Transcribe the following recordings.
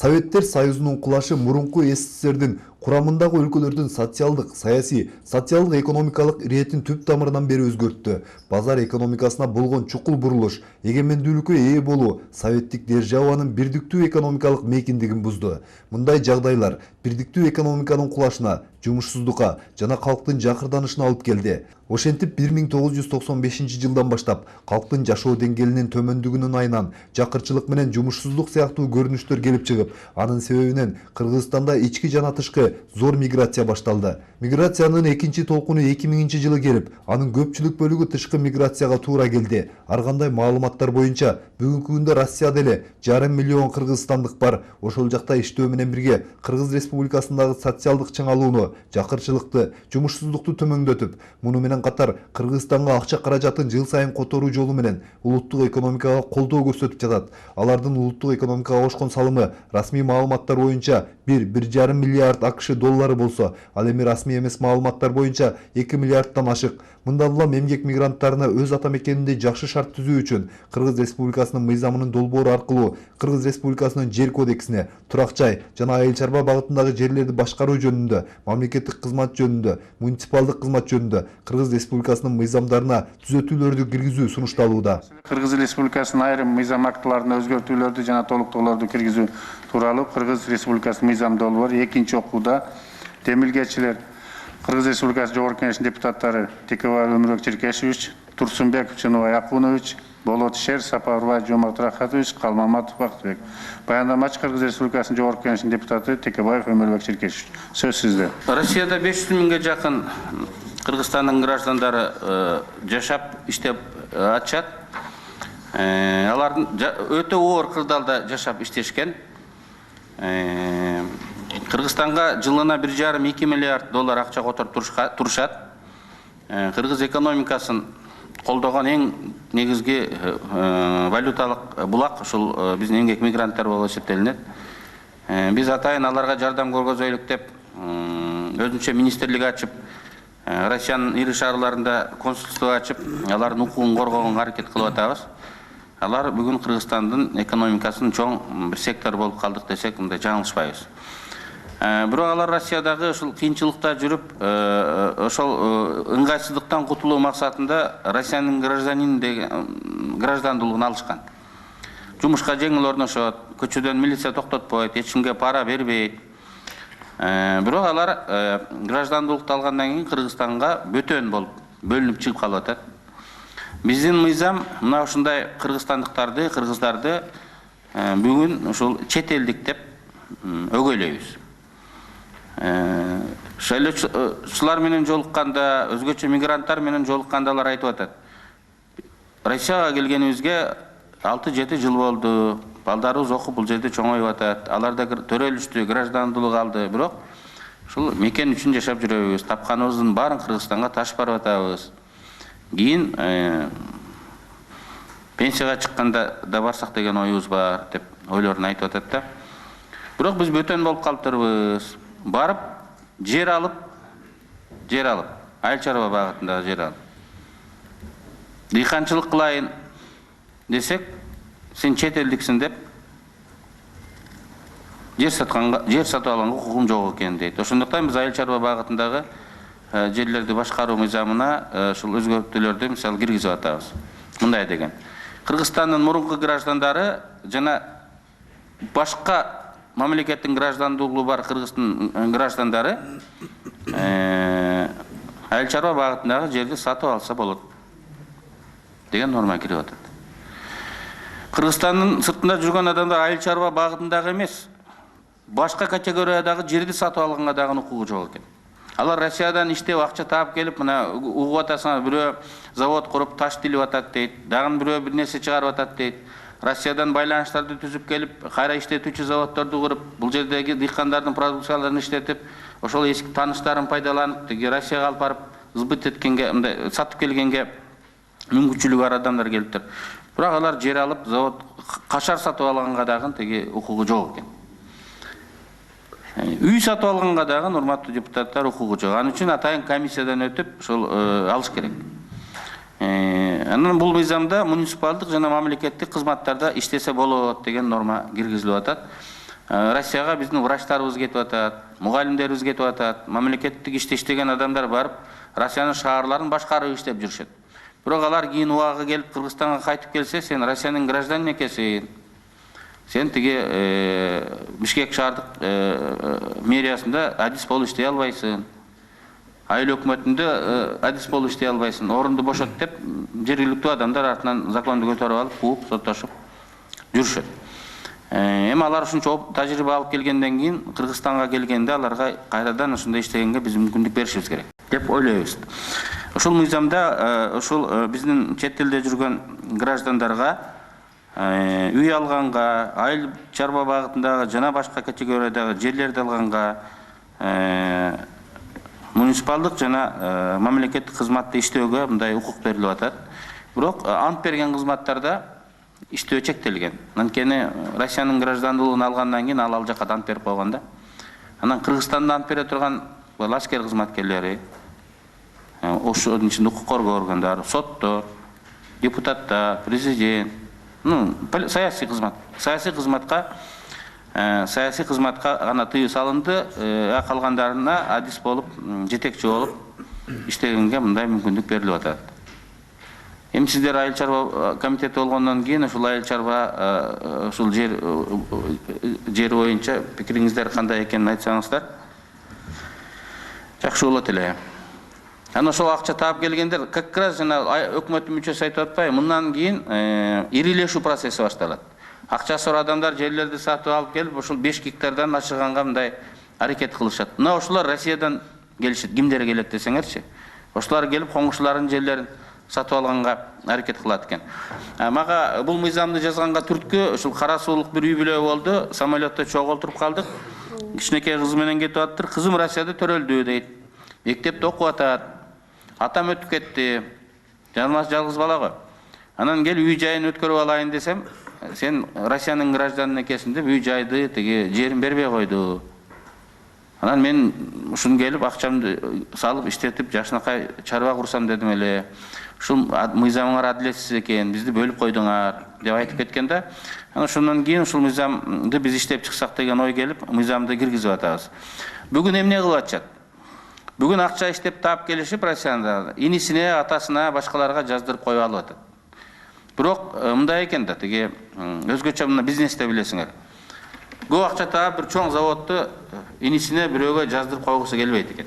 Советтер Союзунун кулашы мурунку СССРдин курамындагы өлкөлөрдүн социалдык, саясий, социалдык-экономикалык иретин түп тамырынан бери өзгөрттү. Базар экономикасына болгон чукул бурулуш, эгемендүүлүккө ээ болуу советтик державанын бирдиктүү экономикалык мейкиндигин бузду. Мындай жагдайлар бирдиктүү экономиканын кулашына, жумушсуздукка жана калктын жакырданышына алып келди. Ошентип 1995 жылдан баштап калктын жашоо деңгээлинин төмөндүгүнүн айынан жакырчылык менен жумушсуздук сыяктуу көрүнүштөр келип чыгып, анын себебинен Кыргызстанда ички жана тышкы зор миграция башталды. Миграциянын экинчи толкуну 2000 жылы келип, анын көпчүлүк бөлүгү тышкы миграцияга туура келди. Ар кандай маалыматтар боюнча бүгүнкү күндө Россияда эле 5,5 миллион кыргызстандык бар. Ошол жакта иштөө менен бирге Кыргыз Республикасындагы социалдык чыңалууну, жакырчылыкты, жумушсуздукту төмөндөтүп, муну менен катар Кыргызстанга акча каражатын жыл сайын которуу жолу менен улуттук экономикага колдоо көрсөтүп жатат. Алардын улуттук экономикага кошкон салымы расмий маалыматтар боюнча 1,5 миллиард АКШ доллары болсо, ал эми расмий эмес маалыматтар боюнча 2 миллиардтан ашык. Мындан улам эмгек мигранттарына өз ата мекенинде жакшы шарт түзүү үчүн Кыргыз Республикасынын мыйзамынын долбоору аркылуу Кыргыз Республикасынын жер кодексине, турак жай жана айыл чарба багытындагы жерлерди башкаруу жөнүндө, мамлекеттик кызмат жөнүндө, муниципалдык кызмат жөнүндө Кыргыз Республикасынын мыйзамдарына түзөтүүлөрдү киргизүү сунушталууда. Кыргыз Республикасынын айрым мыйзам актыларына өзгөртүүлөрдү жана толуктоолорду киргизүү тууралуу Кыргыз Республикасынын мыйзам долбоору экинчи окууда демилгечилер Кыргыз Республикасы Жогорку Кеңешинин депутаттары Текебаев Өмүрбек Черкешевич, Турсунбеков Чыныбай Акунович, Болот Шер, Сапарбай Жомарт Рахатович, Калмаматов Бактыбек. Баяндамачы Кыргыз Республикасынын Жогорку Кеңешинин депутаты Текебаев Өмүрбек Черкешевич. Сөз сизде. Россияда 500 миңге жакын Кыргызстандын граждандары жашап, иштеп атышат. Алардын өтө оор кырдаалда жашап иштешкен. Кыргызстанга жылына 1,5-2 миллиард доллар акча которуп турушат. Кыргыз экономикасын колдогон эң негизги валюталык булак ушул биздин эмгек мигранттар болуп эсептелинет. Биз атайын аларга жардам көргөзөйлүк деп өзүнчө министрлик ачып, Россиянын ири шаарларында консулство ачып, алардын укугун коргогонго аракет кылып атабыз. Алар бүгүн Кыргызстандын экономикасынын чоң бир сектору болуп калдык десек, мындай жаңылышпайбыз. Бирок алар Россиядагы ушул кыйынчылыкта жүрүп, ошол ыңгайсыздыктан кутулуу максатында Россиянын граждандуулугун алышкан. Жумушка жеңил орношот, көчөдөн милиция токтотпойт, эч кимге пара бербейт. Бирок алар граждандуулукту алгандан кийин Кыргызстанга бөтөн болуп бөлүнүп чыгып калып атат. Биздин мыйзам мына ушундай кыргызстандыктарды, кыргыздарды бүгүн ушул чет элдик деп өгөйлөйбүз. Шайлоочулар менен жолукканда, өзгөчө мигранттар менен жолукканда алар айтып атат. Россияга келгенибизге 6-7 жыл болду. Балдарыбыз окуп бул жерде чоңоюп атат. Аларда төрөлүштү, граждандуулук алды. Бирок ушул мекен үчүн жашап жүрөбүз. Тапканыбыздын баарын Кыргызстанга ташып барып атабыз. Кийин пенсияга чыкканда да барсак деген оюбуз бар деп ойлорун айтып атат да. Бирок биз бөтөн болуп калыптырбыз. Барып, жер алып, айыл чарба багытындагы жер алып. Дыйканчылык кылайын десек, сен чет элдиксиң деп жер сатып алганга укугум жок экен дейт. Ошондуктан биз айыл чарба багытындагы жерлерди башкаруу мыйзамына ушул өзгөртүүлөрдү мисалы киргизип атабыз. Мындай деген. Кыргызстандын мурунку граждандары жана башка мамлекеттин граждандуулугу бар Кыргыздын граждандары айыл чарба багытындагы жерди сатып алса болот деген норма кирип атат. Кыргызстандын сыртында жүргөн адамдар айыл чарба багытындагы эмес, башка категориядагы жерди сатып алганга дагы укугу жок экен. Алар Россиядан иштеп акча таап келип, мына угуп атасыңар, бирөө завод куруп таш тилип атат дейт, дагы бирөө бир нерсе чыгарып атат дейт. Россиядан байланыштарды түзүп келип, кайра иштетүүчү заводдорду куруп, бул жердеги дыйкандардын продукцияларын иштетип, ошол эски тааныштарын пайдаланып, Россияга алып барып сбыт эткенге, мындай сатып келгенге мүмкүнчүлүгү бар адамдар келиптир. Бирок алар жер алып, завод кашар сатып алганга дагы укугу жок экен. Үй сатып алганга дагы урматтуу депутаттар укугу жок. Анын үчүн атайын комиссиядан өтүп, ошол алыш керек. Анан бул мыйзамда муниципалдык жана мамлекеттик кызматтарда иштесе болот деген норма киргизилип атат. Россияга биздин врачтарыбыз кетип атат, мугалимдерибиз кетип атат, мамлекеттик иште иштеген адамдар барып, Россиянын шаарларын башкарып иштеп жүрүшөт. Бирок алар кийин убагы келип Кыргызстанга кайтып келсе, сен Россиянын гражданин экенсиң. Сен тиги Бишкек шаардык мэриясында адис болуп иштей албайсың. Айыл өкмөтүндө адис болуп иштей албайсың. Орунду бошот деп жергиликтүү адамдар артынан законду көтөрүп алып, кууп, соттошуп жүрүшөт. Эми алар ушунча тажрыйба алып келгенден кийин Кыргызстанга келгенде аларга кайрадан ушундай иштегенге биз мүмкүндүк беришибиз керек деп ойлойбуз. Ушул мыйзамда ушул биздин чет элде жүргөн граждандарга үй алганга, айыл чарба багытындагы жана башка категориядагы жерлерди алганга, муниципалдык жана мамлекеттик кызматты иштөөгө мындай укук берилип атат. Бирок ант берген кызматтарда иштөө чектелген. Анткени Россиянын граждандуулугун алгандан кийин ал жакка ант берип койгон да. Анан Кыргызстанда ант бере турган аскер кызматкерлери, ошонун ичинде укук коргоо органдары, соттор, депутаттар, президент, саясий кызмат. Саясий кызматка гана тыюу салынды, калгандарына адис болуп, жетекчи болуп иштегенге мындай мүмкүндүк берилип атат. Эми сиздер айыл чарба комитети болгондон кийин ушул айыл чарба ушул жер боюнча пикириңиздер кандай экенин айтсаңыздар жакшы болот эле. Анан ошол акча таап келгендер как раз жана өкмөттүн мүчөсү айтып атпайбы, мындан кийин ирилешүү процесси башталат. Акчасы бар адамдар жерлерди сатып алып келип, ушул 5 гектардан ашыганга мындай аракет кылышат. Мына ошолор Россиядан келишет. Кимдер келет десеңерчи? Ошолор келип коңшуларынын жерлерин сатып алганга аракет кылат экен. Мага бул мыйзамды жазганга түрткү ушул кара суулук бир үй бүлө болду. Самолетто чогултуруп калдык. Кичинекей кызы менен кетип аттыр. Кызым Россияда төрөлдү дейт. Мектепте окуп атат. Атам өтүп кетти. Жалгыз бала го. Анан кел үй жайын өткөрүп алайын десем, сен Россиянын гражданын экенсиң деп үй жайды тиги жерин бербей койду. Анан мен ушун келип акчамды салып иштетип жашынакай чарба курсам дедим эле. Ушул мыйзамыңар адилетсиз экен, бизди бөлүп койдуңар деп айтып кеткен да. Анан ошондон кийин ушул мыйзамды биз иштеп чыксак деген ой келип, мыйзамды киргизип атабыз. Бүгүн эмне кылып атышат? Бүгүн акча иштеп таап келишип Россияда инисине, атасына, башкаларга жаздырып коюп алып атат. Бирок мындай экен да, тиги өзгөчө мына бизнесте билесиңер. Көп акча таап бир чоң заводду инисине бирөөгө жаздырып койгусу келбейт экен.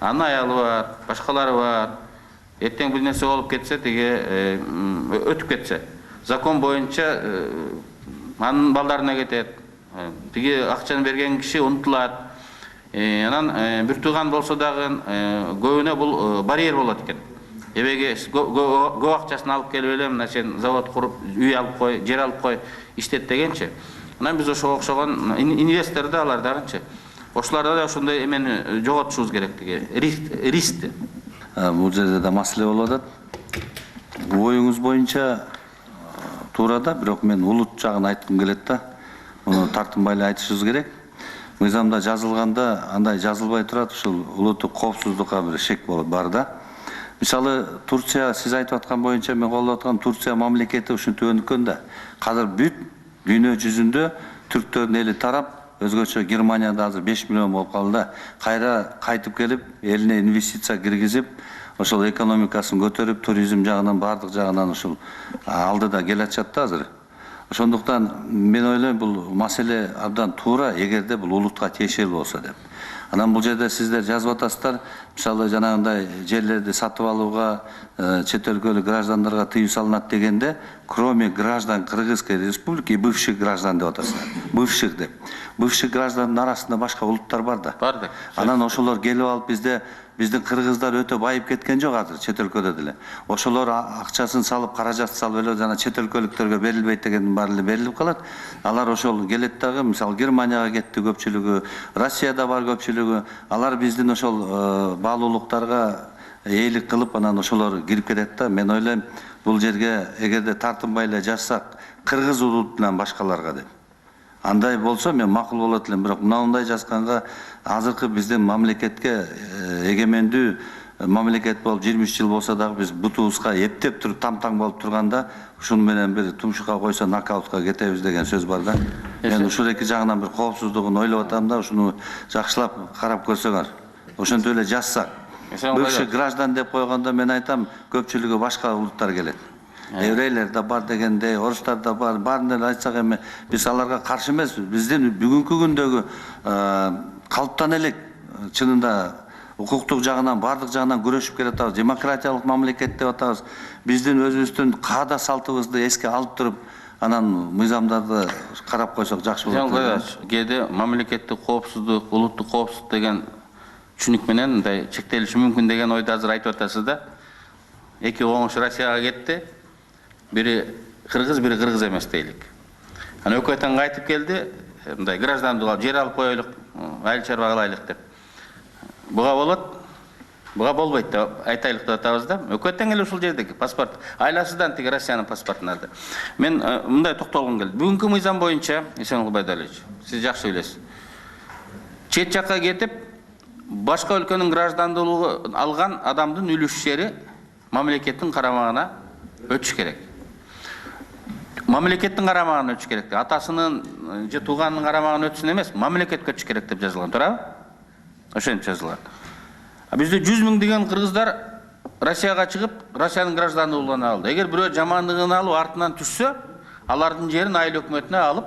Анын аялы бар, башкалары бар. Эртең бир нерсе болуп кетсе, тиги өтүп кетсе, закон боюнча анын балдарына кетет. Тиги акчаны берген киши унутулат. Анан бир тууган болсо дагы көбүнө бул барьер болот экен. Эбеге көп акчасын алып келип эле, мына сен завод куруп, үй алып кой, жер алып кой, иштет дегенчи. Анан биз ошого окшогон инвесторду алар дагычы. Ошоларда да ошондой эмени жоготушубуз керек, тиги рискти. Бул жерде да маселе болуп атат. Оюңуз боюнча туура да, бирок мен улут жагын айткым келет да. Муну тартынбай эле айтышыбыз керек. Мыйзамда жазылганда андай жазылбай турат, ушул улуттук коопсуздукка бир шек болот бар да. Мисалы Турция, сиз айтып аткан боюнча мен колдоп аткан Турция мамлекети ушинтип өнүккөн да. Азыр бүт дүйнө жүзүндө түрктөрдүн эли тарап, өзгөчө Германияда азыр 5 миллион болуп калды да. Кайра кайтып келип, элине инвестиция киргизип, ошол экономикасын көтөрүп, туризм жагынан, бардык жагынан ушул алдыда келатышат да азыр. Ошондуктан мен ойлойм бул маселе абдан туура, эгерде бул улутка тиешелүү болсо деп. Анан бул жерде сиздер жазып атасыздар, мисалы жанагындай жерлерди сатып алууга чет өлкөлүк граждандарга тыюу салынат дегенде, кроме граждан Кыргызской республики и бывших граждан деп атасыздар. Бывших деп. Бывших граждандын арасында башка улуттар бар да. Бар да. Анан ошолор келип алып биздин кыргыздар өтө байып кеткен жок азыр чет өлкөдө деле. Ошолор акчасын салып, каражат салып эле жана чет өлкөлүктөргө берилбейт дегендин баары эле берилип калат. Алар ошол келет дагы, мисалы Германияга кетти көпчүлүгү, Россияда бар көпчүлүгү. Алар биздин ошол баалуулуктарга ээлик кылып, анан ошолор кирип кетет да. Мен ойлойм, бул жерге эгерде тартынбай эле жазсак, кыргыз улутунан башкаларга деп. Андай болсо мен макул болот элем, бирок мындай жазганга азыркы биздин мамлекетке эгемендүү мамлекет болуп 23 жыл болса дагы биз бутубузга эптеп туруп там-таң болуп турганда ушуну менен бир тумшукка койсо нокаутка кетебиз деген сөз бар да. Мен ушул эки жагынан бир коопсуздугун ойлоп атам да, ушуну жакшылап карап көрсөңөр. Ошентип эле жазсак. Бывший граждан деп койгондо мен айтам, көпчүлүгү башка улуттар келет. Еврейлер да бар дегенде, орустар да бар, баарын эле айтсак эми биз аларга каршы эмеспиз. Биздин бүгүнкү күндөгү калыптан элек чынында укуктук жагынан, бардык жагынан күрөшүп келатабыз. Демократиялык мамлекет деп атабыз. Биздин өзүбүздүн каада салтыбызды эске алып туруп, анан мыйзамдарды карап койсок жакшы болот. Кээде мамлекеттик коопсуздук, улуттук коопсуздук деген түшүнүк менен мындай чектелиши мүмкүн деген ойду азыр айтып атасыз да. Эки оңуш Россияга кетти. Бири кыргыз, бири кыргыз эмес дейлик. Анан өкмөттөн кайтып келди, мындай граждандык жер алып коелук, айыл чарба кылайлык деп. Буга болот, буга болбойт деп айтайлык деп атабыз да. Өкмөттөн эле ушул жердеги паспорт, айласыдан тиги Россиянын паспортун алды. Мен мындай токтолгум келди. Бүгүнкү мыйзам боюнча, Эсенкул Байдалович, сиз жакшы билесиз. Чет жакка кетип, башка өлкөнүн граждандуулугу алган адамдын үлүш жери мамлекеттин карамагына өтүш керек. Мамлекеттин карамагына өтүш керек. Атасынын же тууганынын карамагына өтсүн эмес, мамлекетке өтүш керек деп жазылган, туурабы? Ошентип жазылган. Бизде 100 миң деген кыргыздар Россияга чыгып, Россиянын граждандуулугун алды. Эгер бирөө жамандыгын алып артынан түшсө, алардын жерин айыл өкмөтүнө алып,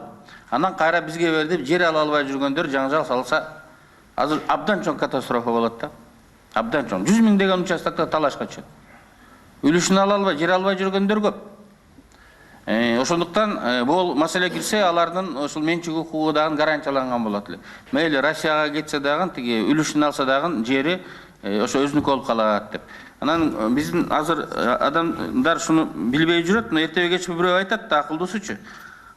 анан кайра бизге бер деп жер ала албай жүргөндөр жаңжал салса, азыр абдан чоң катастрофа болот да. Абдан чоң. 100 миң деген участокто талашка чыгат. Үлүшүн ала албай, жер албай жүргөндөр көп. Ошондуктан бул маселе кирсе, алардын ушул менчик укугу дагы гарантияланган болот эле. Мейли Россияга кетсе дагы, тиги үлүшүн алса дагы жери ошо өзүнүкү болуп калат деп. Анан биздин азыр адамдар шуну билбей жүрөт, но эртеби кечпи бирөө айтат да, акылдуусучу.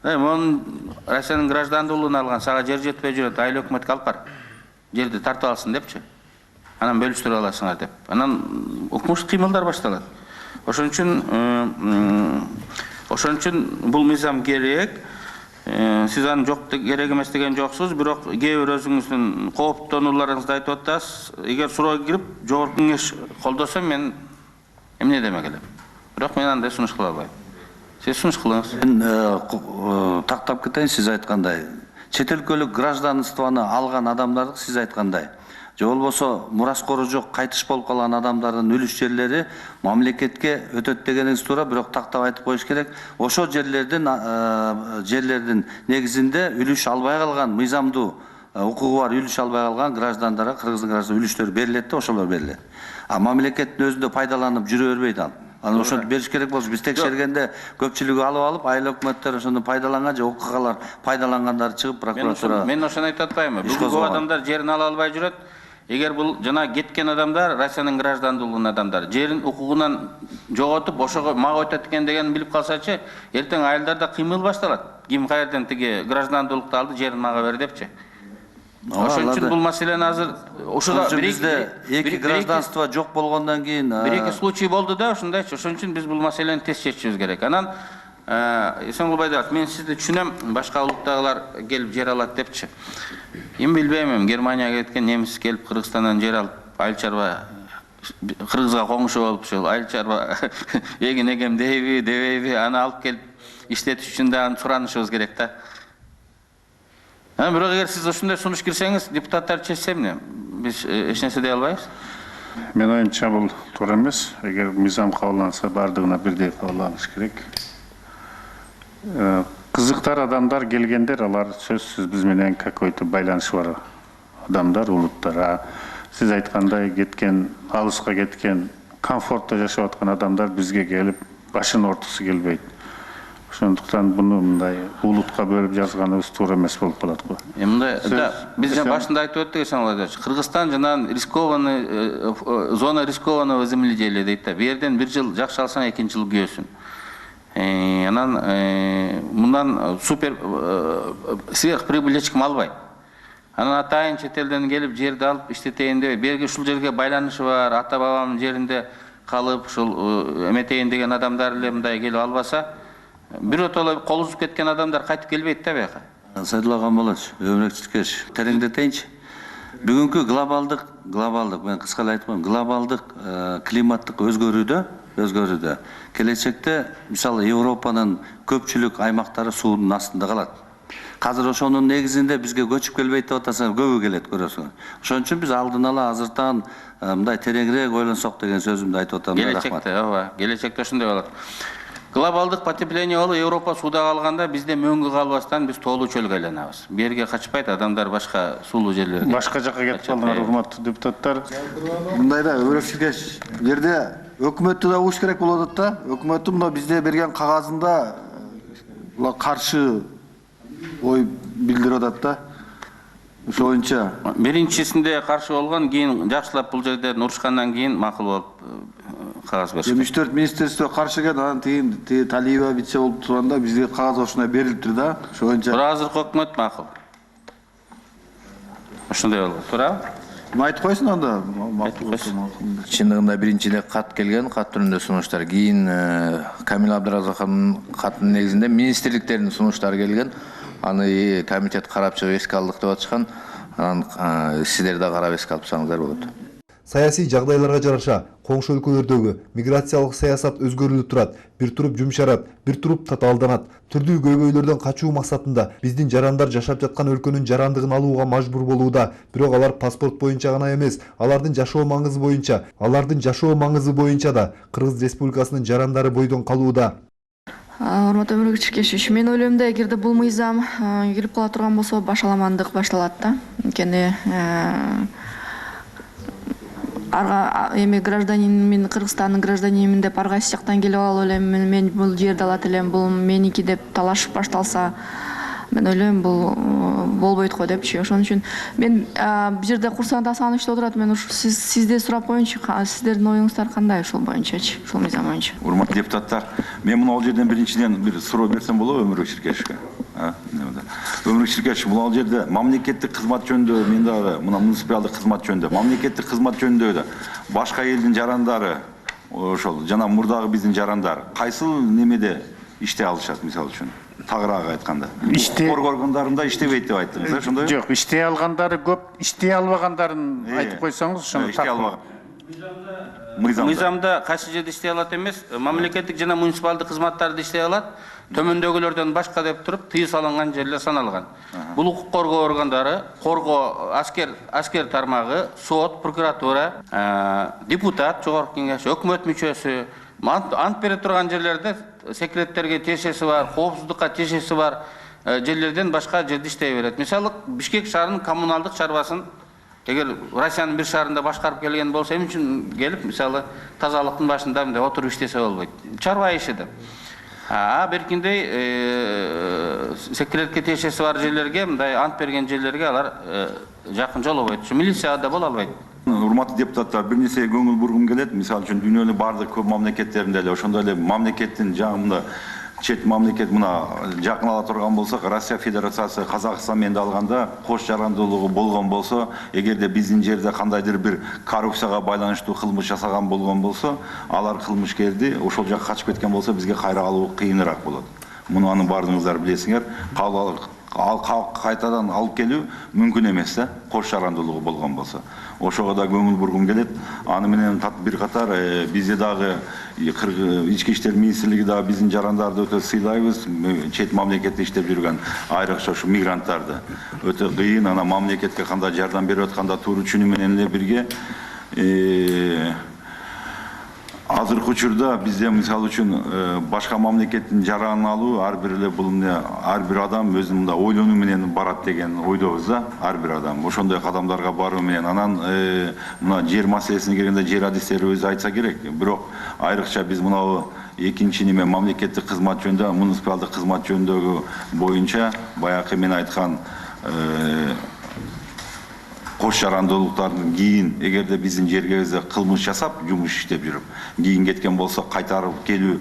Монун Россиянын граждандуулугун алган, сага жер жетпей жүрөт, айыл өкмөткө алып бар. Жерди тартып алсын депчи. Анан бөлүштүрүп аласыңар деп. Анан укмуш кыймылдар башталат. Ошон үчүн бул мыйзам керек. Сиз аны жок керек эмес деген жоксуз, бирок кээ бир өзүңүздүн кооптонууларыңызды айтып атасыз. Эгер суроо кирип, жогорку кеңеш колдосо мен эмне демек элем. Бирок мен андай сунуш кыла албайм. Сиз сунуш кылыңыз. Мен тактап кетейин, сиз айткандай. Чет өлкөлүк гражданствону алган адамдарды сиз айткандай. Же болбосо мураскору жок, кайтыш болуп калган адамдардын үлүш жерлери мамлекетке өтөт дегениңиз туура, бирок тактап айтып коюш керек. Ошо жерлердин негизинде үлүш албай калган, мыйзамдуу укугу бар үлүш албай калган граждандарга, кыргыздын граждан үлүштөрү берилет да, ошолор берилет. А мамлекеттин өзүндө пайдаланып жүрө бербейт ал. Аны ошентип бериш керек болчу. Биз текшергенде көпчүлүгү алып, айыл өкмөттөр ошону пайдаланган же укугалар пайдалангандары чыгып прокуратура. Мен ошону айтып атпаймынбы. Бүгүнкү адамдар жерин ала албай жүрөт. Эгер бул жана кеткен адамдар Россиянын граждандуулугунун адамдары жерин укугунан жоготуп, ошого мага өтөт экен деген билип калсачы, эртең айылдарда кыймыл башталат. Ким каерден тиги граждандуулукту алды, жерин мага бер депчи. Ошон үчүн бул маселени азыр ушуга бизде эки гражданство жок болгондон кийин бир-эки случай болду да, ушундайчы. Ошон үчүн биз бул маселени тез чечишибиз керек. Анан Эсенкул Байдалович, мен сизди түшүнөм, башка улуттагылар келип жер алат депчи. Эми билбейм, Германияга кеткен немис келип Кыргызстандан жер алып, айыл чарба кыргызга коңшу болуп, ушул айыл чарба эгем дейби, дебейби, аны алып келип иштетиш үчүн да суранышыбыз керек да. Бирок эгер сиз ушундай сунуш кирсеңиз, депутаттар чечсе эмне? Биз эч нерсе дей албайбыз. Мен оюмча бул туура эмес. Эгер мыйзам кабылданса, бардыгына бирдей кабылданыш керек. Кызыктар адамдар келгендер, алар сөзсүз биз менен какой-то байланышы бар адамдар, улуттар. Сиз айткандай кеткен, алыска кеткен, комфортто жашап аткан адамдар бизге келип, башын ортосу келбейт. Ошондуктан буну мындай улутка бөлүп жазганыбыз туура эмес болуп калат го. Мындай биз жана башында айтып өттүк, Эсенкул. Кыргызстан жана рискованный зона рискованного земледелия дейт да. Бу жерден 1 жыл жакшы алсаң, 2 жыл күйөсүн. Анан мындан супер сверхприбыль эч ким албайт. Анан атайын чет элден келип жерди алып иштетейин деп, берги ушул жерге байланышы бар, ата бабамдын жеринде калып, ушул эметейин деген адамдар эле мындай келип албаса, биротоло кол узуп кеткен адамдар кайтып келбейт да бияка. Сайдулла Камболович, өмүрөкчүлүк тереңдетейинчи. Бүгүнкү глобалдык мен кыскалай айтып коеюн, глобалдык климаттык өзгөрүүдө келечекте мисалы Европанын көпчүлүк аймактары суунун астында калат. Қазір ошонун негизинде бизге көчүп келбейт деп атасаң көбү келет көрөсүңөр. Ошон үчүн биз алдын ала азыртан мындай тереңирээк ойлонсок деген сөзүмдү айтып атам. Келечекте, ооба, келечекте ошондой болот. Глобалдык потепление болуп Европа сууда калганда бизде мөңгү калбастан биз тоолуу чөлгө айланабыз. Берге качпайт, адамдар башка сулуу жерлерге. Башка жакка кетип калдыңар, урматтуу депутаттар. Мындайда өрөкчүлгеш жерде өкмөттү да угуш керек болот да. Өкмөттүн мына бизде берген кагазында каршы ой билдирип атат да. Ошо боюнча Биринчисинде каршы болгон, кийин жакшылап бул жерден урушкандан кийин макул болуп кагаз беришти. 74 министрликте каршы экен, анан тиги Талиева вице болуп турганда бизге кагаз ошондой берилиптир да. Ошо боюнча Бирок азыркы өкмөт макул. Ошондой болгон. Туурабы? айтып койсун анда. Чындыгында биринчиде кат келген, кат түрүндө сунуштар. Кийин Камил Абдыразаковдун катынын негизинде министрликтердин сунуштары келген. Аны комитет карап чыгып эске алдык деп атышкан. Анан сиздер да карап эске алып турсаңыздар болот. Саясий жагдайларга жараша коңшу өлкөлөрдөгү миграциялык саясат өзгөрүлүп турат, бир туруп жумшарат, бир туруп татаалданат. Түрдүү көйгөйлөрдөн качуу максатында биздин жарандар жашап жаткан өлкөнүн жарандыгын алууга мажбур болууда. Бирок алар паспорт боюнча гана эмес, алардын жашоо маңызы боюнча да Кыргыз Республикасынын жарандары бойдон калууда. Урматтуу Өмүрбек Чиркешевич, мен ойлойм да, эгерде бул мыйзам кирип кала турган болсо башаламандык башталат да. Анткени эми гражданин, Кыргызстандын гражданинимин деп ар кайсы жактан келип алып элем, мен бул жерди алат элем, бул меники деп талаш башталса, мен ойлойм бул болбойт го депчи. Ошон үчүн мен бул жерде курсант Асанович отурат, мен ушу сизди сурап коеюнчу, сиздердин оюңуздар кандай ушул боюнчачы, ушул мыйзам боюнча? Урматтуу депутаттар, мен мына жерден биринчиден бир суроо берсем болобу Өмүрбек Чиркешевичке? Өмүрбек Чиркешевич, мына жерде мамлекеттик кызмат жөнүндө, мен дагы мына муниципалдык кызмат жөнүндө, мамлекеттик кызмат жөнүндө да башка элдин жарандары, ошол жана мурдагы биздин жарандар кайсыл немеде иштей алышат, мисалы үчүн? Тагыраак айтканда, коргоо органдарында иштебейт деп айттыңыз, ошондойбу? Жок, иштей алгандары көп, иштей албагандарын айтып койсоңуз, ошону иштей албаган. Мыйзамда кайсы жерде иштей алат эмес, мамлекеттик жана муниципалдык кызматтарды иштей алат. Төмөндөгүлөрдөн башка деп туруп, тыюу салынган жерлер саналган. Бул укук коргоо органдары, коргоо аскер тармагы, сот, прокуратура, депутат, жогорку кеңеш, өкмөт мүчөсү, ант бере турган жерлерде секреттерге тиешеси бар, коопсуздукка тиешеси бар жерлерден башка жерде иштей берет. Мисалы, Бишкек шаарынын коммуналдык чарбасын эгер Россиянын бир шаарында башкарып келген болсо, эмне үчүн келип, мисалы, тазалыктын башында мындай отуруп иштесе болбойт. Чарба иши да. Беркиндей секретке тиешеси бар жерлерге, мындай ант берген жерлерге алар жакын жолобойт. Милицияда боло албайт. Урматтуу депутаттар, бир нерсеге көңүл бургум келет. Мисалы үчүн дүйнөнүн бардык көп мамлекеттеринде эле ошондой эле мамлекеттин жагында чет мамлекет мына жакын ала турган болсок, Россия Федерациясы Казакстан менен алганда кош жарандуулугу болгон болсо, эгерде биздин жерде кандайдыр бир коррупцияга байланыштуу кылмыш жасаган болгон болсо, алар кылмышкерди ошол жакка качып кеткен болсо, бизге кайра алуу кыйыныраак болот. Муну анын баардыгыңыздар билесиңер. Кайтадан алып келүү мүмкүн эмес да, кош жарандуулугу болгон болсо. Ошого да көңүл бургум келет. Аны менен бир катар бизде дагы ички иштер министрлиги дагы биздин жарандарды өтө сыйлайбыз. Чет мамлекетте иштеп жүргөн айрыкча ушу мигранттарды өтө кыйын, ана мамлекетке кандай жардам берип атканда тууручуну менен эле бирге азыркы учурда бизде мисалы үчүн башка мамлекеттин жаранын алуу ар бир эле бул ар бир адам өзүнүн мындай ойлонуу менен барат деген ойдобуз да, ар бир адам ошондой кадамдарга баруу менен. Анан мына жер маселесине келгенде жер адистери өзү айтса керек. Бирок айрыкча биз мынау экинчи неме мамлекеттик кызмат жөнүндө, муниципалдык кызмат жөнүндөгү боюнча баягы мен айткан кош жарандуулуктардын кийин эгерде биздин жергебизде кылмыш жасап, жумуш иштеп жүрүп, кийин кеткен болсо кайтарып келүү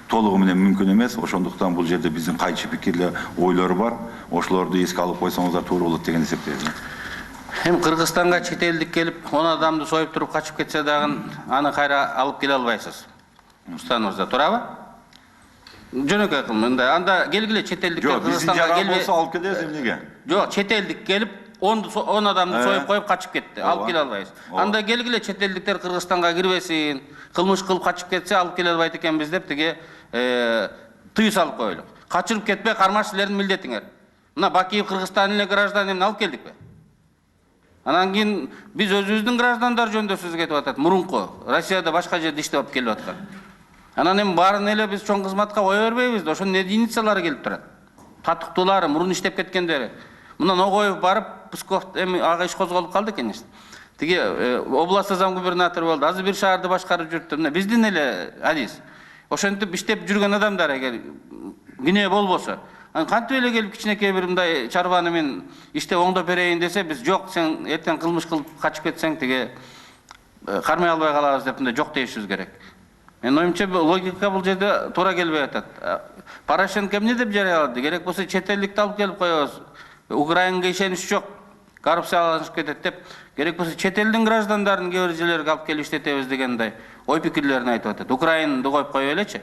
толугу менен мүмкүн эмес. Ошондуктан бул жерде биздин кайчы пикирлер, ойлор бар. Ошолорду эске алып койсоңуздар туура болот деген эсептейм. Эми Кыргызстанга чет элдик келип, 10 адамды союп туруп качып кетсе дагы аны кайра алып келе албайсыз. Устаныңызда турабы? Жөнөкөй кылым, анда келгиле чет элдик Кыргызстанга келбей. Жок, биздин жаран болсо алып келебиз эмнеге? Жок, чет элдик келип 10 адамды союп коюп качып кетти. Алып келе албайбыз. Анда келгиле чет элдиктер Кыргызстанга кирбесин, кылмыш кылып качып кетсе алып келе албайт экенбиз деп тиги тыюу салып коелук. Качырып кетпей кармаш силердин милдетиңер. Мына Бакиев Кыргызстан эле гражданин алып келдикпи? Анан кийин биз өзүбүздүн граждандар жөнүндө сөз кетип атат. Мурунку Россияда башка жерде иштеп алып келип аткан. Анан эми баарын эле биз чоң кызматка кое бербейбиз да, ошонун единицалары келип турат. Татыктуулары, мурун иштеп кеткендери. Мына Ногоев барып, Псков эми ага иш козголуп калды экен. Тиги область замгубернатору болду. Азыр бир шаарды башкарып жүрүптүр. Мына биздин эле адис. Ошентип иштеп жүргөн адамдар эгер күнөө болбосо, кантип эле келип кичинекей бир мындай чарбаны мен иштеп оңдоп берейин десе, биз жок, сен эртең кылмыш кылып качып кетсең тиги кармай албай калабыз деп мындай жок дейишибиз керек. Менин оюмча логика бул жерде туура келбей атат. Порошенко эмне деп жарыялады? Керек болсо чет элдикти алып келип коебуз. Украинага ишенич жок, коррупцияланып кетет деп, керек болсо чет элдин граждандарын кээ бир жерлерге алып келип иштетебиз дегендей ой пикирлерин айтып атат. Украинаны коюп коюп элечи.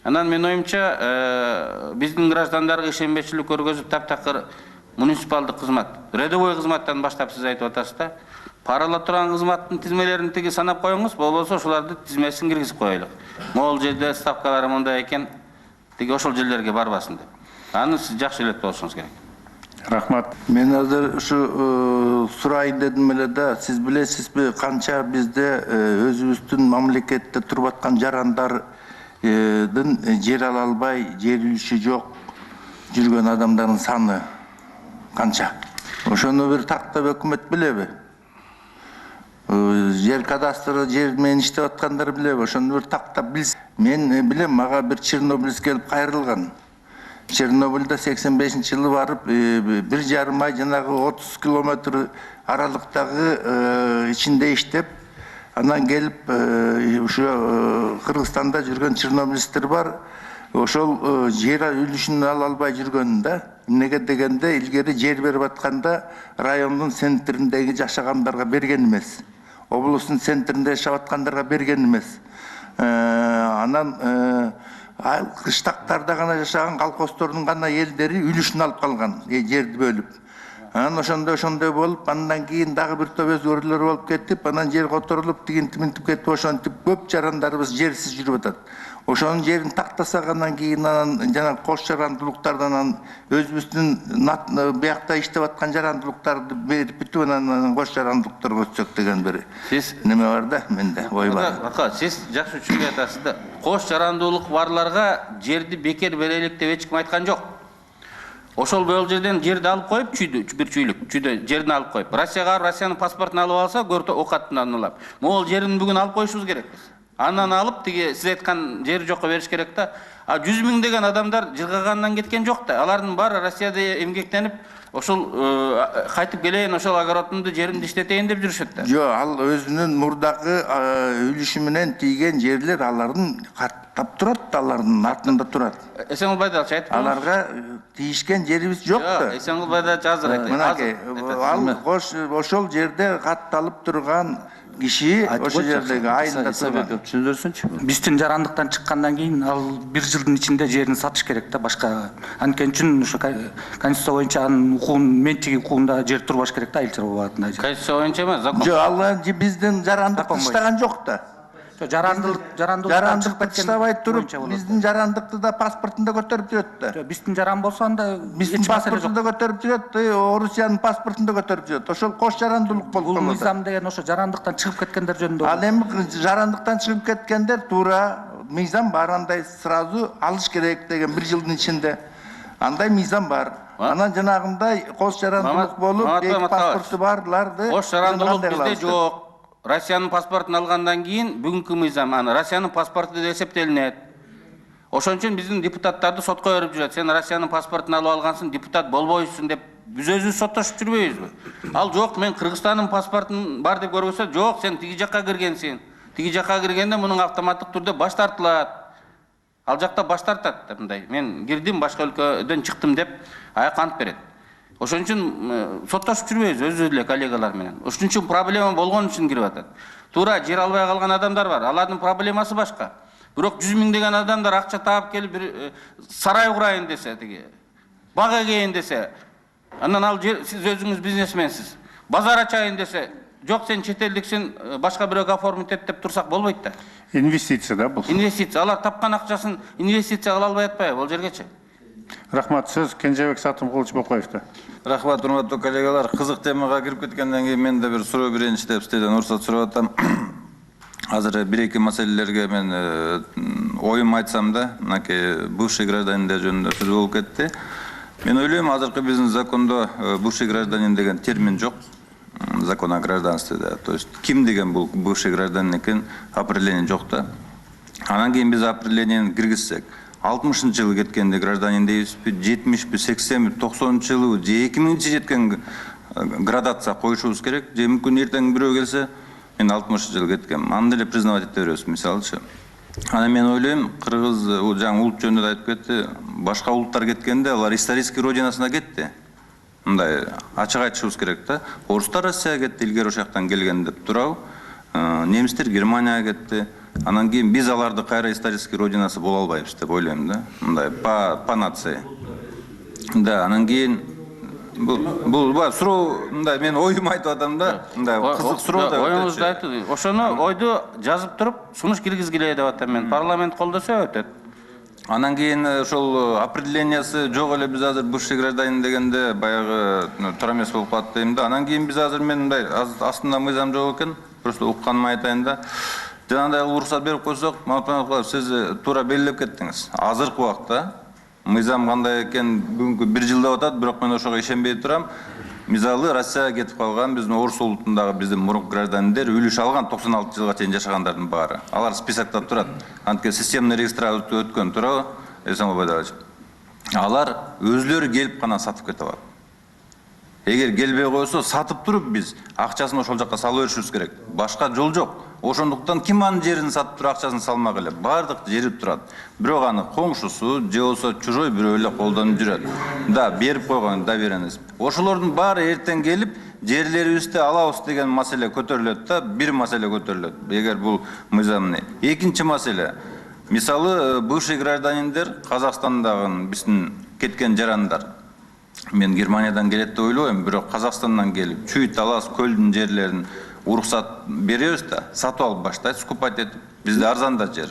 Анан менин оюмча биздин граждандарга ишенбечилик көргөзүп таптакыр муниципалдык кызмат, рядовой кызматтан баштап сиз айтып атасыз да. Парала турган кызматтын тизмелерин тиги санап коюңуз, болбосо ошолорду тизмесин киргизип коелук. Могул жерде ставкалар мындай экен, тиги ошол жерлерге барбасын деп. Аны сиз жакшы элеп болушуңуз керек. Рахмат. Мен азыр ушу сурайын дедим эле да, сиз билесизби канча бизде өзүбүздүн мамлекетте туруп аткан жарандардын жер ала албай, жер үлүшү жок жүргөн адамдардын саны канча? Ошону бир тактап өкмөт билеби? Жер кадастры жер менен иштеп аткандар билеби? Ошону бир тактап билсе. Мен билем, мага бир чернобыльц келип кайрылган. Чернобыльда 85-жылы барып, 1,5 ай жанагы 30 километр аралыктагы ичинде иштеп, анан келип ушу Кыргызстанда жүргөн чернобыльцтер бар. Ошол жер үлүшүн ала албай жүргөн да. Эмнеге дегенде, илгери жер берип атканда райондун центриндеги жашагандарга берген эмес. Облустун центринде жашап аткандарга берген эмес. Анан кыштактарда гана жашаган колхоздордун гана элдери үлүшүн алып калган, жерди бөлүп. Анан ошондой болуп, андан кийин дагы бир топ өзгөрүүлөр болуп кетип, анан жер которулуп, тигинтип кетип, ошентип көп жарандарыбыз жерсиз жүрүп атат. Ошонун жерин тактасак, анан кийин жана кош жарандуулуктардан өзүбүздүн биякта иштеп аткан жарандуулуктарды берип бүтүп, анан кош жарандуулуктарга өтсөк деген бир неме бар да, менде ой бар. Сиз жакшы түшүнүп атасыз да. Кош жарандуулук барларга жерди бекер берелик деп эч ким айткан жок. Ошол бул жерден жерди алып коюп, бир чүйдө жерин алып коюп, Россияга Россиянын паспортун алып алса, көртө окаттан алып. Могул жерин бүгүн алып коюшубуз керек. Андан алып, тиги сиз айткан жери жокко бериш керек да. 100 миң деген адамдар жыргагандан кеткен жок да. Алардын баары Россияда эмгектенип, ошол кайтып келейин, ошол огородумду жеримди иштетейин деп жүрүшөт да. Жок, ал өзүнүн мурдагы үлүшү менен тийген жерлер алардын каттап турат, алардын артында турат. Эсенгул Байдалович айтып коюңуз. Аларга тийишкен жерибиз жок да. Жок, Эсенгул Байдалович азыр айтты. Ал ошол жерде катталып турган киши ошол жердеги айында турган. Түшүндүрсүнчү. Биздин жарандыктан чыккандан кийин ал 1 жылдын ичинде жерин сатыш керек да, башка. Анткени үчүн ушу конституция боюнча анын укугун, менчиги укугунда жер турбаш керек да, айыл чарбаларында. Конституция боюнча эмес, закон. Жок, ал биздин жарандыкты иштаган жок да. Жарандыкты иштабай туруп, биздин жарандыкты да паспортунда көтөрүп жүрөт да. Биздин жаран болсо анда биздин паспортунда көтөрүп жүрөт, Орусиянын паспортунда көтөрүп жүрөт. Ошол кош жарандуулук болуп калат. Бул мыйзам деген ошо жарандыктан чыгып кеткендер жөнүндө. Ал эми жарандыктан чыгып кеткендер туура мыйзам бар, андай сразу алыш керек деген 1 жылдын ичинде. Андай мыйзам бар. Анан жанагындай кош жарандуулук болуп, эки паспорту барларды. Кош жарандуулук бизде жок. Россиянын паспортун алгандан кийин бүгүнкү мыйзам аны Россиянын паспорту деп эсептелинет. Ошон үчүн биздин депутаттарды сотко берип жүрөт. Сен Россиянын паспортун алып алгансың, депутат болбойсуң деп биз өзүбүз соттошуп жүрбөйбүзбү? Ал жок, мен Кыргызстандын паспортун бар деп көрбөсө, жок, сен тиги жакка киргенсиң. Тиги жакка киргенде мунун автоматтык түрдө баш тартылат. Ал жакта баш тартат деп мындай. Мен кирдим, башка өлкөдөн чыктым деп аяк антып берет. Ошон үчүн соттошуп жүрбөйбүз өзүбүз эле коллегалар менен. Ошон үчүн проблема болгон үчүн кирип атат. Туура жер албай калган адамдар бар. Алардын проблемасы башка. Бирок 100 миң деген адамдар акча таап келип бир сарай курайын десе, тиги бак эгейин десе, Андан ал сиз өзүңүз бизнесменсиз. Базар ачайын десе, жок сен чет элдиксин, башка бирөөгө оформить эт деп турсак болбойт да. Инвестиция да бул. Инвестиция, алар тапкан акчасын инвестиция кыла албай атпайбы бул жергечи? Рахмат, сөз Кенжебек Сатымкулович Бокоевда. Рахмат, урматтуу коллегалар. Кызык темага кирип кеткенден кийин мен да бир суроо берейинчи деп сиздерден уруксат сурап атам. Азыр бир-эки маселелерге мен оюм айтсам да, мынакей бывший гражданин жөнүндө сөз болуп кетти. Мен ойлойм, азыркы биздин закондо бывший гражданин деген термин жок. Закон о гражданстве, да. То есть ким деген бул бывший гражданин экен, определение жок да. Анан кийин биз определениени киргизсек, 60 жылы кеткенде гражданин дейбизби, 70-пи, 80-пи, 90 жылы, же 2000-чи жеткен градация коюшубуз керек. Же мүмкүн эртең бирөө келсе, мен 60 жыл кеткем. Аны деле признавать эте беребиз, мисалычы. Ана мен ойлойм, кыргыз жаңы улут жөнүндө айтып кетти, башка улуттар кеткенде алар исторический родинасына кетти. Мындай ачык айтышыбыз керек да. Орустар Россияга кетти, илгери ошол жактан келген деп турабы. Немистер Германияга кетти. Анан кийин биз аларды кайра исторический родинасы боло албайбыз деп ойлойм да. Мындай по нации. Да, анан кийин бул суроо, мындай мен оюм айтып атам да. Мындай кызык суроо да. Оюңузду айтты. Ошону ойду жазып туруп, сунуш киргизгиле деп атам мен. Парламент колдосо өтөт. Анан кийин ошол определениясы жок эле, биз азыр бывший гражданин дегенде баягы туура эмес болуп калат дейм да. Анан кийин биз азыр мен мындай астында мыйзам жок экен, просто укканыма айтайын да. Жанагындай уруксат берип койсок, сиз туура белгилеп кеттиңиз. Азыркы убакта мыйзам кандай экен бүгүнкү 1 жыл деп атат, бирок мен ошого ишенбей турам. Мисалы Россияга кетип калган биздин орус улутундагы биздин мурунку граждандер үлүш алган 96 жылга чейин жашагандардын баары. Алар списокто турат. Анткени системный регистрация өткөн турабы, Эсенбай Байдалович. Алар өзлөрү келип гана сатып кете алат. Эгер келбей койсо, сатып туруп биз акчасын ошол жакка салып беришибиз керек. Башка жол жок. Ошондуктан ким анын жерин сатып туруп акчасын салмак эле, бардык жери турат. Бирок аны коңшусу же болсо чужой бирөө эле колдонуп жүрөт. Да, берип койгон доверенность. Ошолордун баары эртең келип, жерлерибизди алабыз деген маселе көтөрүлөт да, бир маселе көтөрүлөт. Эгер бул мыйзамны. Экинчи маселе. Мисалы, бывший гражданиндер Казакстандагы биздин кеткен жарандар. Мен Германиядан келет деп ойлойм, бирок Казакстандан келип, Чүй, Талас, Көлдүн жерлерин уруксат беребиз да, сатып алып баштайт, скупать этип. Бизде арзан да жер.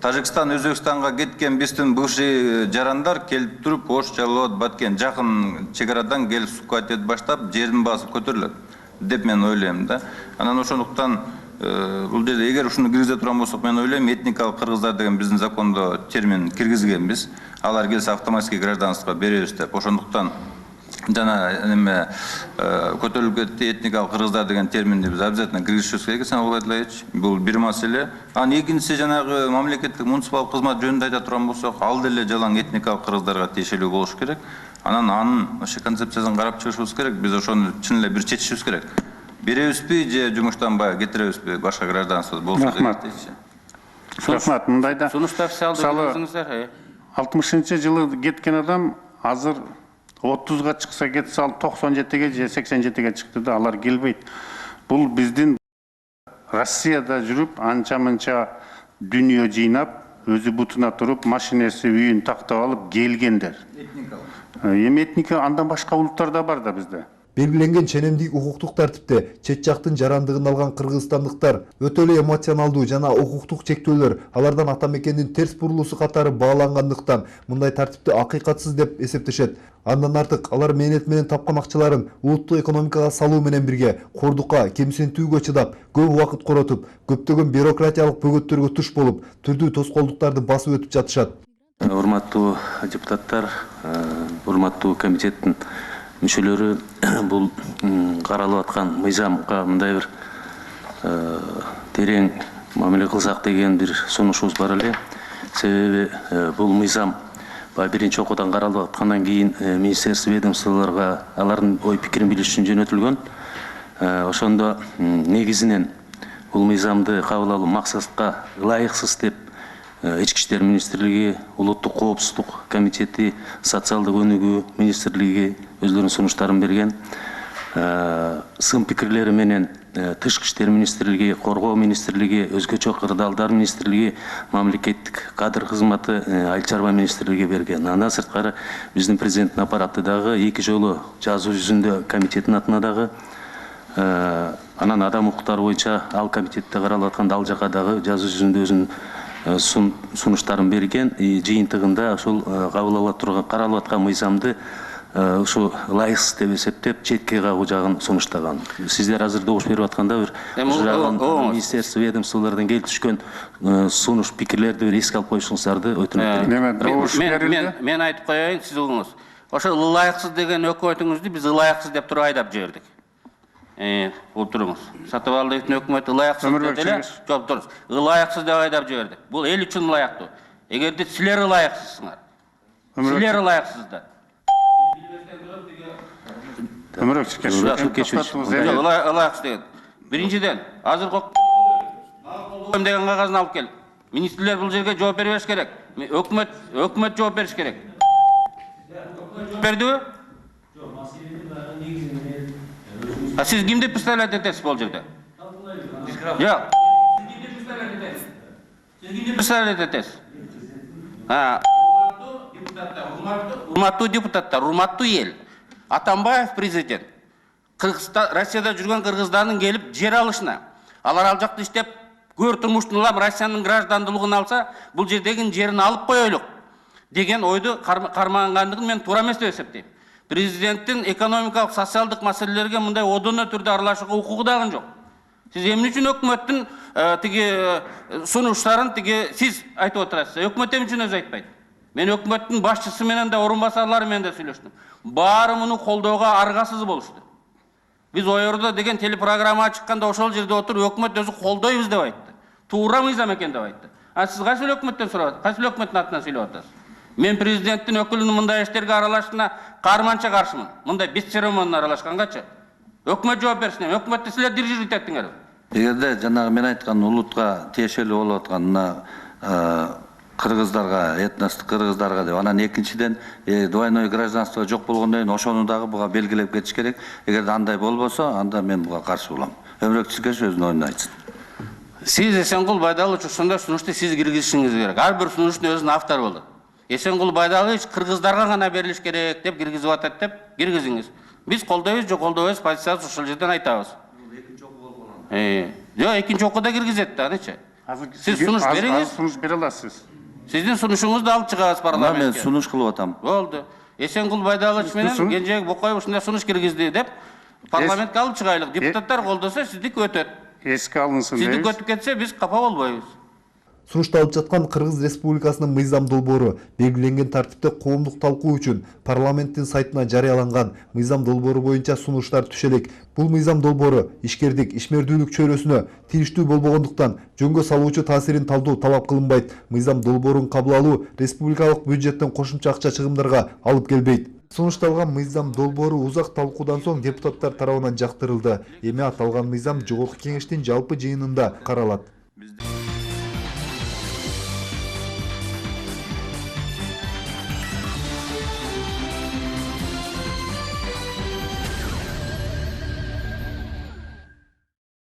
Тажикстан, Өзбекстанга кеткен биздин бывший жарандар келип туруп, Ош, Жалал Абад, Баткен жакын чек арадан келип скупать этип баштап, жердин баасы көтөрүлөт деп мен ойлойм да. Анан ошондуктан бул жерде эгер ушуну киргизе турган болсок, мен ойлойм, этникалык кыргыздар деген биздин закондо термин киргизгенбиз. Алар келсе автоматический гражданство беребиз деп. Ошондуктан жана неме көтөрүлүп кетти, этникалык кыргыздар деген терминди биз обязательно киргизишибиз керек, Эсенбай Байдалович. Бул бир маселе. Анан экинчиси жанагы мамлекеттик муниципалдык кызмат жөнүндө айта турган болсок, ал деле жалаң этникалык кыргыздарга тиешелүү болуш керек. Анан анын ошо концепциясын карап чыгышыбыз керек. Биз ошону чын эле бир чечишибиз керек. Беребизби же жумуштан баягы кетиребизби, башка гражданство болсо керек дейчи. Рахмат, мындайда. Сунушту официалдуу киргизиңиздер. 60-жылы кеткен адам азыр 30-га чыкса кетсе, ал 97-ге же 87-ге чыкты да, алар келбейт. Бул биздин Россияда жүрүп, анча-мынча дүнүйө жыйнап, өзү бутуна туруп, машинеси, үйүн тактап алып келгендер. Эми этника андан башка улуттар да бар да бизде. Белгиленген ченемдик укуктук тартипте чет жактын жарандыгын алган кыргызстандыктар өтө эле эмоционалдуу жана укуктук чектөөлөр алардан ата мекендин терс бурулуусу катары баалангандыктан мындай тартипти акыйкатсыз деп эсептешет. Андан артык алар мээнет менен тапкан акчаларын улуттук экономикага салуу менен бирге кордукка, кемсинтүүгө чыдап, көп убакыт коротуп, көптөгөн бюрократиялык бөгөттөргө туш болуп, түрдүү тоскоолдуктарды басып өтүп жатышат. Урматтуу депутаттар, урматтуу комитеттин мүшөлөрү, бул каралып аткан мыйзамга мындай бир терең мамиле кылсак деген бир сунушубуз бар эле. Себеби бул мыйзам биринчи окуудан каралып аткандан кийин министерство ведомстволорго алардын ой пикирин билиш үчүн жөнөтүлгөн. Ошондо негизинен бул мыйзамды кабыл алуу максатка ылайыксыз деп Ички иштер министрлиги, улуттук коопсуздук комитети, социалдык өнүгүү министрлиги өзлөрүнүн сунуштарын берген. Сын пикирлери менен Тышкы иштер министрлиги, Коргоо министрлиги, өзгөчө кырдаалдар министрлиги, мамлекеттик кадр кызматы, айыл чарба министрлиги берген. Андан сырткары биздин президенттин аппараты дагы 2 жолу жазуу жүзүндө комитеттин атына дагы, анан адам укуктары боюнча ал комитетте каралып атканда ал жака дагы жазуу жүзүндө өзүнүн сунуштарын берген. Жыйынтыгында ошол каралып аткан мыйзамды ушу ылайыксыз деп эсептеп четке кагуу жагын сунуштаган. Сиздер азыр добуш берип атканда бир министерство ведомстволордон келип түшкөн сунуш пикирлерди бир эске алып коюшуңуздарды өтүнөт. Мен айтып коеюн, сиз угуңуз. Ошо ылайыксыз деген өкмөтүңүздү биз ылайыксыз деп туруп айдап жибердик. Болуп туруңуз. Сатыбалдиевдин өкмөтү ылайыксыз деп эле, жооп туруңуз. Ылайыксыз деп айдап жиберди. Бул эл үчүн ылайыктуу. Эгерде силер ылайыксызсыңар. Силер ылайыксыздар. Ылайыксыз деген. Биринчиден, азыр деген кагазын алып кел. Министрлер бул жерге жооп бербеш керек. Өкмөт жооп бериш керек. Бердиби? Сиз кимди представлять этесиз бул жерде? Жок. Сиз кимди представлять этесиз? Урматтуу депутаттар, урматтуу эл. Атамбаев президент. Россияда жүргөн кыргыздардын келип жер алышына. Алар ал жакта иштеп, көр турмуштун улам Россиянын граждандуулугун алса, бул жердеги жерин алып коелук деген ойду кармангандыгын мен туура эмес деп эсептейм. Президенттин экономикалык, социалдык маселелерге мындай одоно түрдө аралашууга укугу дагы жок. Сиз эмне үчүн өкмөттүн сунуштарын сиз айтып отурасыз? Өкмөт эмне үчүн өзү айтпайт? Мен өкмөттүн башчысы менен да, орун басарлары менен да сүйлөштүм. Баары муну колдоого аргасыз болушту. Биз Ойордо деген телепрограмма чыкканда ошол жерде отуруп өкмөт өзү колдойбуз деп айтты. Туура мыйзам экен деп айтты. Сиз кайсыл өкмөттөн сурап, кайсыл өкмөттүн атынан сүйлөп атасыз? Мен президенттин өкүлүнүн мындай иштерге аралашышына карманча каршымын. Мындай бесцеремонно аралашкангачы. Өкмөт жооп берсин. Өкмөттү силер дирижировать еттиңер. Эгерде жанагы мен айткан улутка тиешелүү болуп аткан мына кыргыздарга, этностук кыргыздарга деп, анан экинчиден двойной гражданство жок болгондон кийин ошону дагы буга белгилеп кетиш керек. Эгерде андай болбосо, анда мен буга каршы болом. Өмүрөк Чиркешев өзүнүн оюн айтсын. Сиз Эсенгул Байдалович ушундай сунушту сиз киргизишиңиз керек. Ар бир сунуштун өзүнүн автору болот. Эсенгул Байдалович кыргыздарга гана берилиш керек деп киргизип атат деп киргизиңиз. Биз колдойбуз, жок колдойбуз, позициябыз ушул жерден айтабыз. Жок, экинчи окууда киргизет да, анычы. Сиз сунуш бериңиз. Сунуш бере аласыз. Сиздин сунушуңузду алып чыгабыз парламентке. Мен сунуш кылып атам. Болду. Эсенгул Байдалович менен Кенжебек Бокоев ушундай сунуш киргизди деп парламентке алып чыгайлык. Депутаттар колдосо сиздики өтөт. Эске алынсын дейбиз. Сиздики өтүп кетсе биз капа болбойбуз. Сунушталып жаткан Кыргыз Республикасынын мыйзам долбоору белгиленген тартипте коомдук талкуу үчүн парламенттин сайтына жарыяланган. Мыйзам долбоору боюнча сунуштар түшө элек. Бул мыйзам долбоору ишкердик, ишмердүүлүк чөйрөсүнө тийиштүү болбогондуктан жөнгө салуучу таасирин талдоо талап кылынбайт. Мыйзам долбоорун кабыл алуу республикалык бюджеттен кошумча акча чыгымдарга алып келбейт. Сунушталган мыйзам долбоору узак талкуудан соң депутаттар тарабынан жактырылды. Эми аталган мыйзам Жогорку Кеңештин жалпы жыйынында каралат.